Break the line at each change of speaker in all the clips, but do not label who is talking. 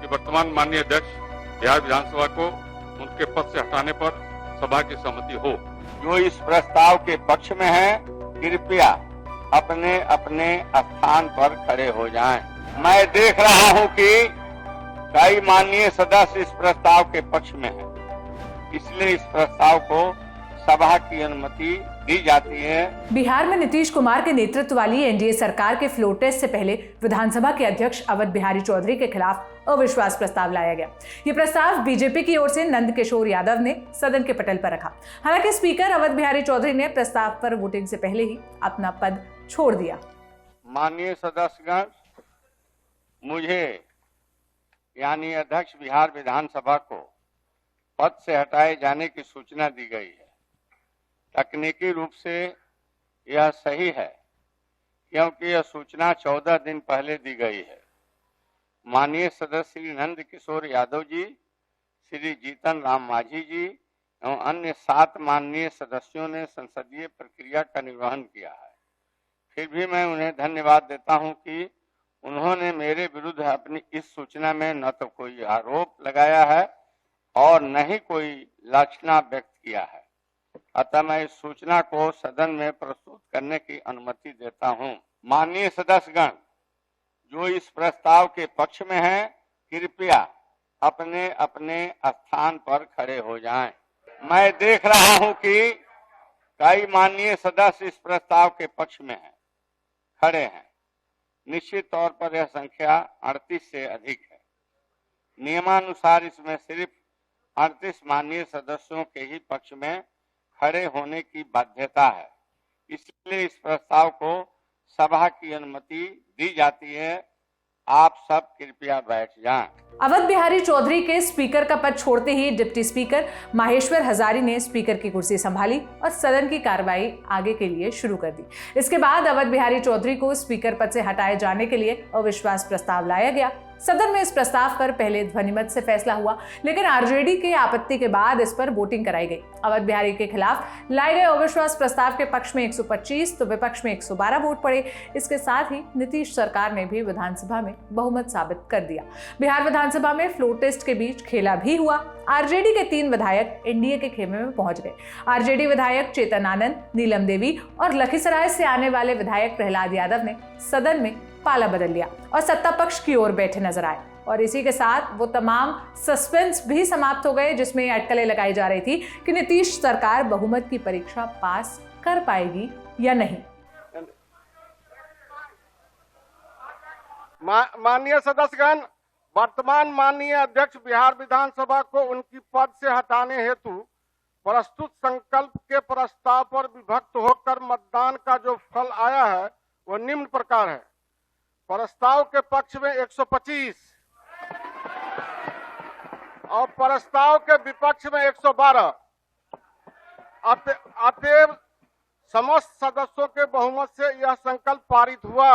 कि वर्तमान माननीय अध्यक्ष बिहार विधानसभा को उनके पद से हटाने पर सभा की सहमति हो।
जो इस प्रस्ताव के पक्ष में है, कृपया अपने अपने स्थान पर खड़े हो जाएं। मैं देख रहा हूं कि कई माननीय सदस्य इस प्रस्ताव के पक्ष में हैं, इसलिए इस प्रस्ताव को सभा की अनुमति दी जाती है।
बिहार में नीतीश कुमार के नेतृत्व वाली एनडीए सरकार के फ्लोर टेस्ट से पहले विधानसभा के अध्यक्ष अवध बिहारी चौधरी के खिलाफ अविश्वास प्रस्ताव लाया गया। ये प्रस्ताव बीजेपी की ओर से नंद किशोर यादव ने सदन के पटल पर रखा। हालांकि स्पीकर अवध बिहारी चौधरी ने प्रस्ताव पर वोटिंग से पहले ही अपना पद छोड़ दिया।
माननीय सदस्यगण, मुझे यानी अध्यक्ष बिहार विधानसभा को पद से हटाए जाने की सूचना दी गई है। तकनीकी रूप से यह सही है, क्योंकि यह सूचना 14 दिन पहले दी गई है। माननीय सदस्य श्री नंद किशोर यादव जी, श्री जीतन राम मांझी जी एवं अन्य 7 माननीय सदस्यों ने संसदीय प्रक्रिया का निर्वहन किया है। फिर भी मैं उन्हें धन्यवाद देता हूं कि उन्होंने मेरे विरुद्ध अपनी इस सूचना में न तो कोई आरोप लगाया है और न ही कोई लांछना व्यक्त किया है। अतः मैं इस सूचना को सदन में प्रस्तुत करने की अनुमति देता हूं। माननीय सदस्यगण, जो इस प्रस्ताव के पक्ष में हैं, कृपया अपने अपने स्थान पर खड़े हो जाएं। मैं देख रहा हूं कि कई माननीय सदस्य इस प्रस्ताव के पक्ष में हैं, खड़े हैं। निश्चित तौर पर यह संख्या 38 से अधिक है। नियमानुसार इसमें सिर्फ 38 माननीय सदस्यों के ही पक्ष में खड़े होने की बाध्यता है। इसलिए इस प्रस्ताव को सभा की अनुमति दी जाती है। आप सब कृपया बैठ जाएं।
अवध बिहारी चौधरी के स्पीकर का पद छोड़ते ही डिप्टी स्पीकर माहेश्वर हजारी ने स्पीकर की कुर्सी संभाली और सदन की कार्रवाई आगे के लिए शुरू कर दी। इसके बाद अवध बिहारी चौधरी को स्पीकर पद से हटाए जाने के लिए अविश्वास प्रस्ताव लाया गया। सदन में इस प्रस्ताव पर पहले ध्वनिमत से फैसला हुआ, लेकिन आरजेडी के आपत्ति के बाद इस पर वोटिंग कराई गई। अवध बिहारी के खिलाफ लाए गए अविश्वास प्रस्ताव के पक्ष में 125 तो विपक्ष में 112 वोट पड़े। इसके साथ ही नीतीश सरकार ने भी विधानसभा में बहुमत साबित कर दिया। बिहार विधानसभा में फ्लोर टेस्ट के बीच खेला भी हुआ। आरजेडी के 3 विधायक एनडीए के खेमे में पहुंच गए। आरजेडी विधायक चेतन आनंद, नीलम देवी और लखीसराय से आने वाले विधायक प्रहलाद यादव ने सदन में पाला बदल लिया और सत्ता पक्ष की ओर बैठे नजर आए। और इसी के साथ वो तमाम सस्पेंस भी समाप्त हो गए जिसमें अटकलें लगाई जा रही थी कि नीतीश सरकार बहुमत की परीक्षा पास कर पाएगी या नहीं।
माननीय सदस्यगण, वर्तमान माननीय अध्यक्ष बिहार विधानसभा को उनकी पद से हटाने हेतु प्रस्तुत संकल्प के प्रस्ताव पर विभक्त होकर मतदान का जो फल आया है वह निम्न प्रकार है। प्रस्ताव के पक्ष में 125 और प्रस्ताव के विपक्ष में 112। अतएव समस्त सदस्यों के बहुमत से यह संकल्प पारित हुआ।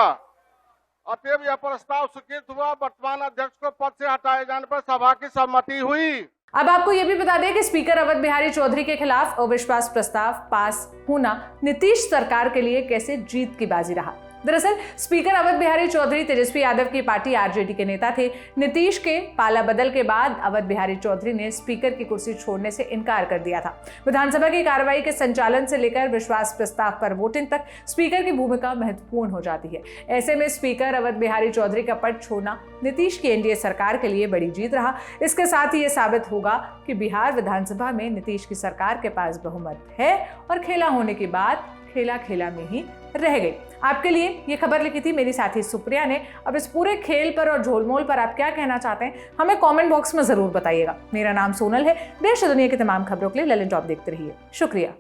अतएव यह प्रस्ताव स्वीकृत हुआ। वर्तमान अध्यक्ष को पद से हटाए जाने पर सभा की सहमति हुई।
अब आपको यह भी बता दें कि स्पीकर अवध बिहारी चौधरी के खिलाफ अविश्वास प्रस्ताव पास होना नीतीश सरकार के लिए कैसे जीत की बाजी रहा। दरअसल स्पीकर अवध बिहारी चौधरी तेजस्वी यादव की पार्टी आरजेडी के नेता थे। नीतीश के पाला बदल के बाद अवध बिहारी चौधरी ने स्पीकर की कुर्सी छोड़ने से इनकार कर दिया था। विधानसभा की कार्रवाई के संचालन से लेकर विश्वास प्रस्ताव पर वोटिंग तक स्पीकर की भूमिका महत्वपूर्ण हो जाती है। ऐसे में स्पीकर अवध बिहारी चौधरी का पद छोड़ना नीतीश की एनडीए सरकार के लिए बड़ी जीत रहा। इसके साथ ही ये साबित होगा कि बिहार विधानसभा में नीतीश की सरकार के पास बहुमत है और खेला होने के बाद खेला खेला में ही रह गई। आपके लिए ये खबर लिखी थी मेरी साथी सुप्रिया ने। अब इस पूरे खेल पर और झोलमोल पर आप क्या कहना चाहते हैं, हमें कमेंट बॉक्स में जरूर बताइएगा। मेरा नाम सोनल है। देश और दुनिया की तमाम खबरों के लिए ललन टॉप देखते रहिए। शुक्रिया।